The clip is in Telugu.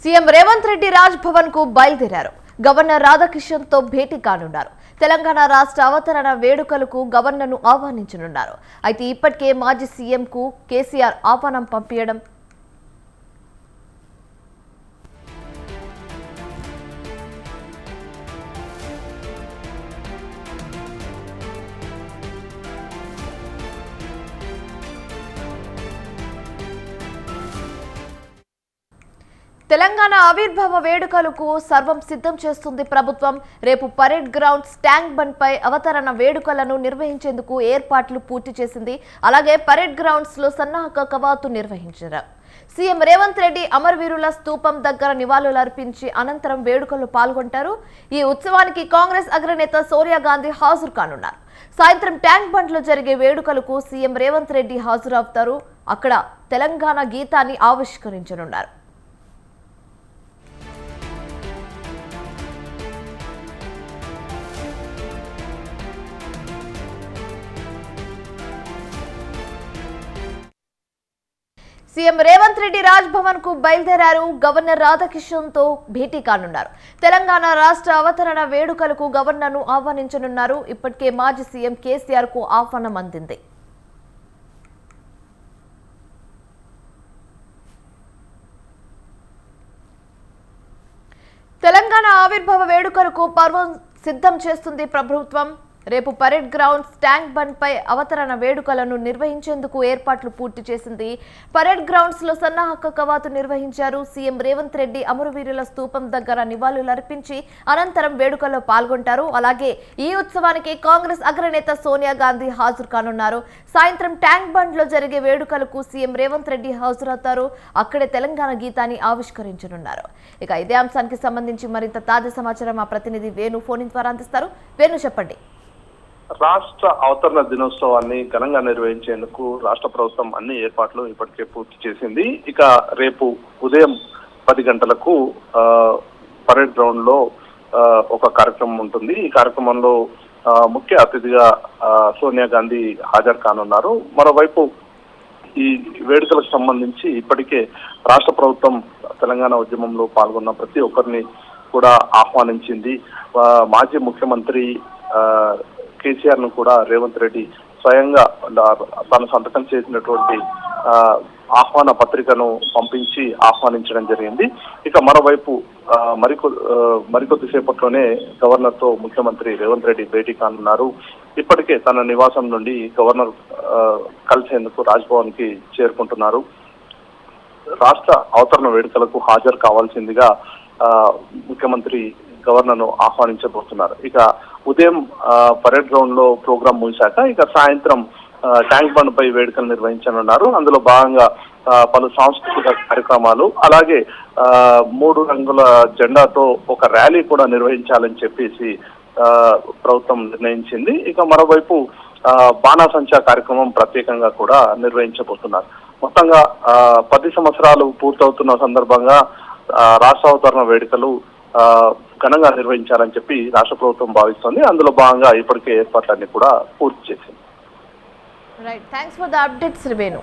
సీఎం రేవంత్ రెడ్డి రాజ్ భవన్ కు బయలుదేరారు. గవర్నర్ రాధాకిషన్ తో భేటీ కానున్నారు. తెలంగాణ రాష్ట్ర అవతరణ వేడుకలకు గవర్నర్ను ఆహ్వానించనున్నారు. అయితే ఇప్పటికే మాజీ సీఎం కు కేసీఆర్ ఆహ్వానం పంపించడం తెలంగాణ ఆవిర్భావ వేడుకలకు సర్వం సిద్ధం చేస్తుంది ప్రభుత్వం. రేపు పరేడ్ గ్రౌండ్స్ ట్యాంక్ బండ్ పై అవతరణ వేడుకలను నిర్వహించేందుకు ఏర్పాట్లు పూర్తి చేసింది. అలాగే పరేడ్ గ్రౌండ్స్ లో సన్నాహక కవాతు నిర్వహించారు. సీఎం రేవంత్ రెడ్డి అమరవీరుల స్తూపం దగ్గర నివాళులర్పించి అనంతరం వేడుకల్లో పాల్గొంటారు. ఈ ఉత్సవానికి కాంగ్రెస్ అగ్రనేత సోనియా గాంధీ హాజరు కానున్నారు. సాయంత్రం ట్యాంక్ బండ్ లో జరిగే వేడుకలకు సీఎం రేవంత్ రెడ్డి హాజరవుతారు. అక్కడ తెలంగాణ గీతాన్ని ఆవిష్కరించనున్నారు. సీఎం రేవంత్ రెడ్డి రాజ్ భవన్ కు బయలుదేరారు. గవర్నర్ రాధాకిషన్ తో భేటీ కానున్నారు. తెలంగాణ రాష్ట్ర అవతరణ వేడుకలకు గవర్నర్ ను ఆహ్వానించనున్నారు. ఇప్పటికే మాజీ సీఎం కేసీఆర్ కు ఆహ్వానం అందింది. తెలంగాణ ఆవిర్భావ వేడుకలకు పర్వం సిద్ధం చేస్తుంది ప్రభుత్వం. రేపు పరేడ్ గ్రౌండ్స్ ట్యాంక్ బండ్ పై అవతరణ వేడుకలను నిర్వహించేందుకు ఏర్పాట్లు పూర్తి చేసింది. పరేడ్ గ్రౌండ్స్ లో సన్నాహక కవాతు నిర్వహించారు. సీఎం రేవంత్ రెడ్డి అమరవీరుల స్తూపం దగ్గర నివాళులర్పించి అనంతరం వేడుకల్లో పాల్గొంటారు. అలాగే ఈ ఉత్సవానికి కాంగ్రెస్ అగ్రనేత సోనియా గాంధీ హాజరు కానున్నారు. సాయంత్రం ట్యాంక్ బండ్ లో జరిగే వేడుకలకు సీఎం రేవంత్ రెడ్డి హాజరవుతారు. అక్కడే తెలంగాణ గీతాన్ని ఆవిష్కరించనున్నారు. ఇక ఇదే అంశానికి సంబంధించి మరింత తాజా సమాచారం మా ప్రతినిధి వేణు ఫోన్ ద్వారా అందిస్తారు. వేణు, చెప్పండి. రాష్ట్ర అవతరణ దినోత్సవాన్ని ఘనంగా నిర్వహించేందుకు రాష్ట్ర ప్రభుత్వం అన్ని ఏర్పాట్లు ఇప్పటికే పూర్తి చేసింది. ఇక రేపు ఉదయం 10 గంటలకు పరేడ్ గ్రౌండ్ లో ఒక కార్యక్రమం ఉంటుంది. ఈ కార్యక్రమంలో ముఖ్య అతిథిగా సోనియా గాంధీ హాజరు కానున్నారు. మరోవైపు ఈ వేడుకలకు సంబంధించి ఇప్పటికే రాష్ట్ర ప్రభుత్వం తెలంగాణ ఉద్యమంలో పాల్గొన్న ప్రతి ఒక్కరిని కూడా ఆహ్వానించింది. మాజీ ముఖ్యమంత్రి కేసీఆర్ ను కూడా రేవంత్ రెడ్డి స్వయంగా తాను సంతకం చేసినటువంటి ఆహ్వాన పత్రికను పంపించి ఆహ్వానించడం జరిగింది. ఇక మరోవైపు మరికొద్ది సేపట్లోనే గవర్నర్ తో ముఖ్యమంత్రి రేవంత్ రెడ్డి భేటీ కానున్నారు. ఇప్పటికే తన నివాసం నుండి గవర్నర్ కలిసేందుకు రాజ్భవన్ కి చేరుకుంటున్నారు. రాష్ట్ర అవతరణ వేడుకలకు హాజరు కావాల్సిందిగా ముఖ్యమంత్రి గవర్నర్ ను ఆహ్వానించబోతున్నారు. ఇక ఉదయం పరేడ్ గ్రౌండ్ లో ప్రోగ్రాం ముగిశాక ఇక సాయంత్రం ట్యాంక్ బండ్ పై వేడుకలు నిర్వహించనున్నారు. అందులో భాగంగా పలు సాంస్కృతిక కార్యక్రమాలు, అలాగే 3 రంగుల జెండాతో ఒక ర్యాలీ కూడా నిర్వహించాలని చెప్పేసి ప్రభుత్వం నిర్ణయించింది. ఇక మరోవైపు బాణాసంచా కార్యక్రమం ప్రత్యేకంగా కూడా నిర్వహించబోతున్నారు. మొత్తంగా 10 సంవత్సరాలు పూర్తవుతున్న సందర్భంగా రాష్ట్ర అవతరణ వేడుకలు ఘనంగా నిర్వహించాలని చెప్పి రాష్ట్ర ప్రభుత్వం భావిస్తోంది. అందులో భాగంగా ఇప్పటికే ఏర్పాట్లన్నీ కూడా పూర్తి చేసింది. Right, thanks for the updates Venu.